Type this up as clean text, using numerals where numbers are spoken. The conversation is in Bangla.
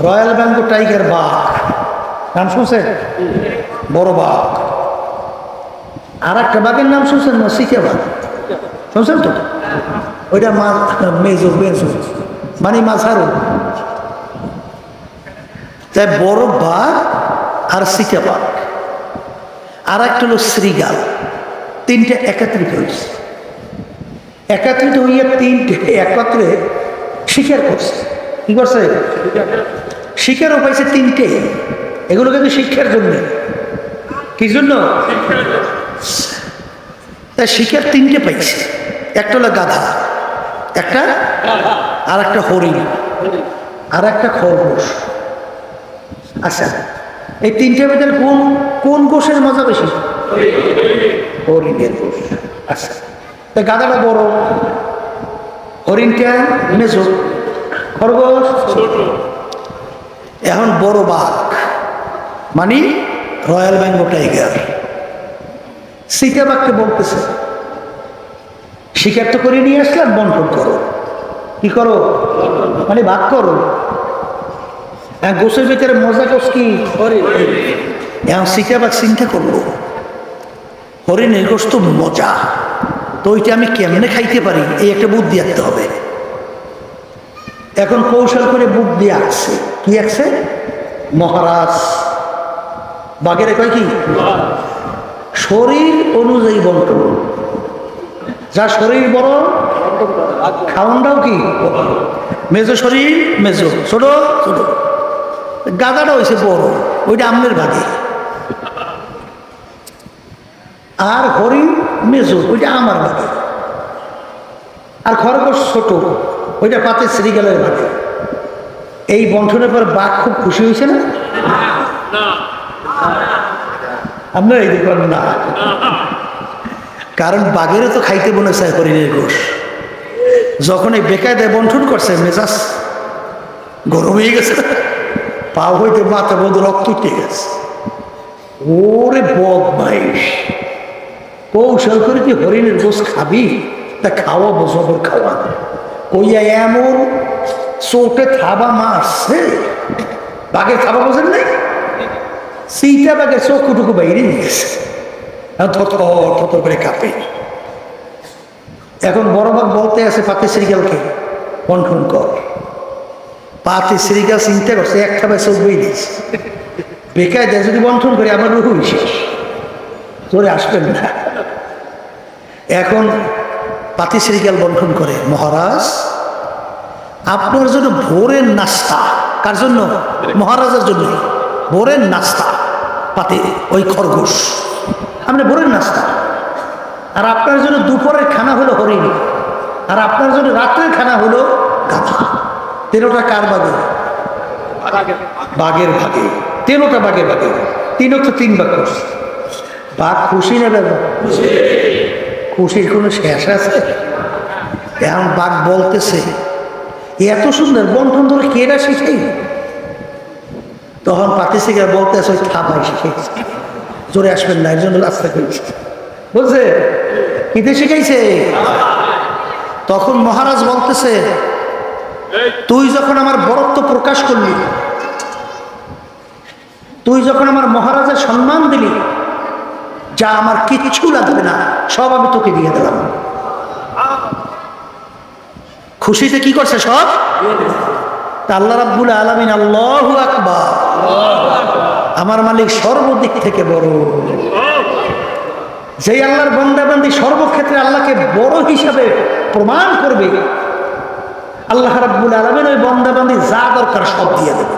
রয়্যাল বেঙ্গল টাইগার বাঘ নাম শুনছেন? বড় বাঘ। আর একটা বাঘের নাম শুনছেন? সিকে বাঘ শুনছেন তো? ওইটা মেজো মেজো মানে মাঝারো। তাই বড় বাঘ আর সিকে বাঘ আর একটা হলো শ্রীগাল, তিনটে একত্রিত হয়েছে। একত্রিত হইয়া তিনটে একত্রে শিকার করছে। কি করছে? শিকারও পাইছে তিনটে। এগুলো কিন্তু শিক্ষার জন্য। কি জন্য? তাই শিকার তিনটে পাইছে। একটা হলো গাধা, একটা আর একটা হরিণ আর একটা খরগোশ। আচ্ছা, এই তিনটের ভিতরে কোন কোন গোশের মজা বেশি? হরিণের গোশ। আচ্ছা, তাই গাধাটা বড়, হরিণটা মেজো, খরগোশ ছোট। এখন বড় বাঘ মানে রয়্যাল বেঙ্গল টাইগার সিটা বাঘকে বলতেছে, শিকার তো করে নিয়ে আসলাম, বন্টন করো। কি করো? মানে ভাগ করো। গোসের ভিতরে মজা কোষ কি? এখন সিটা বাঘ চিন্তা করলো, হরিণের গোশ তো মজা, তো ওইটা আমি কেমনে খাইতে পারি, এই একটা বুদ্ধি আনতে হবে। এখন কৌশল করে বুদ্ধি আসছে। কি আসছে? মহারাজ বাঘের কয় কি? শরীর অনুযায়ী বন্টন। যা শরীর বড় খাওয়ানটাও কি? মেজো শরীর মেজো, ছোট ছোট। গাদাটা হয়েছে বড়, ওইটা আমনের ভাগে। আর হরিণ মেজো, ওইটা আমার ভাগে। আর খরগোশ ছোট, ওইটা পাতে শ্রীগালের ভাগে। এই বন্টনের পর বাঘ খুব খুশি হয়েছে না? আপনারা এই দেখবেন না, কারণ বাঘেরও তো খাইতে মনে চায় হরিণের গোশ। যখন এই বেকায়দায় বন্টন করছে, মেজাজ গরম হয়ে গেছে, পা হইতে মাথা বন্ধু রক্ত উঠে গেছে। ওরে বদমাইশ, কৌশল করে কি হরিণের গোশ খাবি? তা খাওয়াবো, জবর খাওয়া। কইয়া এমন চোখে থাবা মারছে, বাঘের থাবা বোঝেন নাই? সেইটা বাঘের চোখটুকু বাইরে নিয়ে গেছে, থত করে কাঁপে। এখন বড় বাঘ বলতে আছে পাতে শ্রীগালকে বন্টন কর। পাতে শ্রীগাল চিন্তা করছে, এক থাবায় চোখ বই দিয়েছে, বেকায় দেয় যদি বন্টন করে আমার রুহু শেষ, তোরে আসবেন না। এখন পাতি শ্রীগাল বন্টন করে, মহারাজ আপনার জন্য ভোরের নাস্তা। কার জন্য? মহারাজের জন্য ভোরের নাস্তা পাতে ওই খরগোশ, আপনি ভোরের নাস্তা। আর আপনার জন্য দুপুরের খানা হলো হরিণ, আর আপনার জন্য রাত্রের খানা হলো গাধা। তেরোটা কার ভাগে? বাঘের ভাগে। তেরোটা বাঘের ভাগে, তিনও তো তিন ভাগ করছে। বাঘ খুশি নেবে? খুশির কোনো শেষ আছে? এখন বাঘ বলতেছে, এত সুন্দর বন্টন ধরে কেরা শিখাই? তখন পাতি শিকার বলতেছে, ওই থাবাই শিখেছে, জোরে আসবেন না, এর জন্য রাস্তা করেছে। বলছে কিতে শিখাইছে? তখন মহারাজ বলতেছে, তুই যখন আমার বরত্ব প্রকাশ করলি, তুই যখন আমার মহারাজের সম্মান দিলি, যা আমার কিচ্ছু লাগবে না, সব আমি তোকে দিয়ে দিলাম। খুশিতে কি করছে? সব আল্লাহ রাব্বুল আলামিন, আল্লাহু আকবার, আমার মালিক সর্বদিক থেকে বড়। যেই আল্লাহর বান্দাবান্দি সর্বক্ষেত্রে আল্লাহকে বড় হিসাবে প্রমাণ করবে, আল্লাহ রাব্বুল আলামিন ওই বান্দাবান্দি যা দরকার সব দিয়ে দেবে।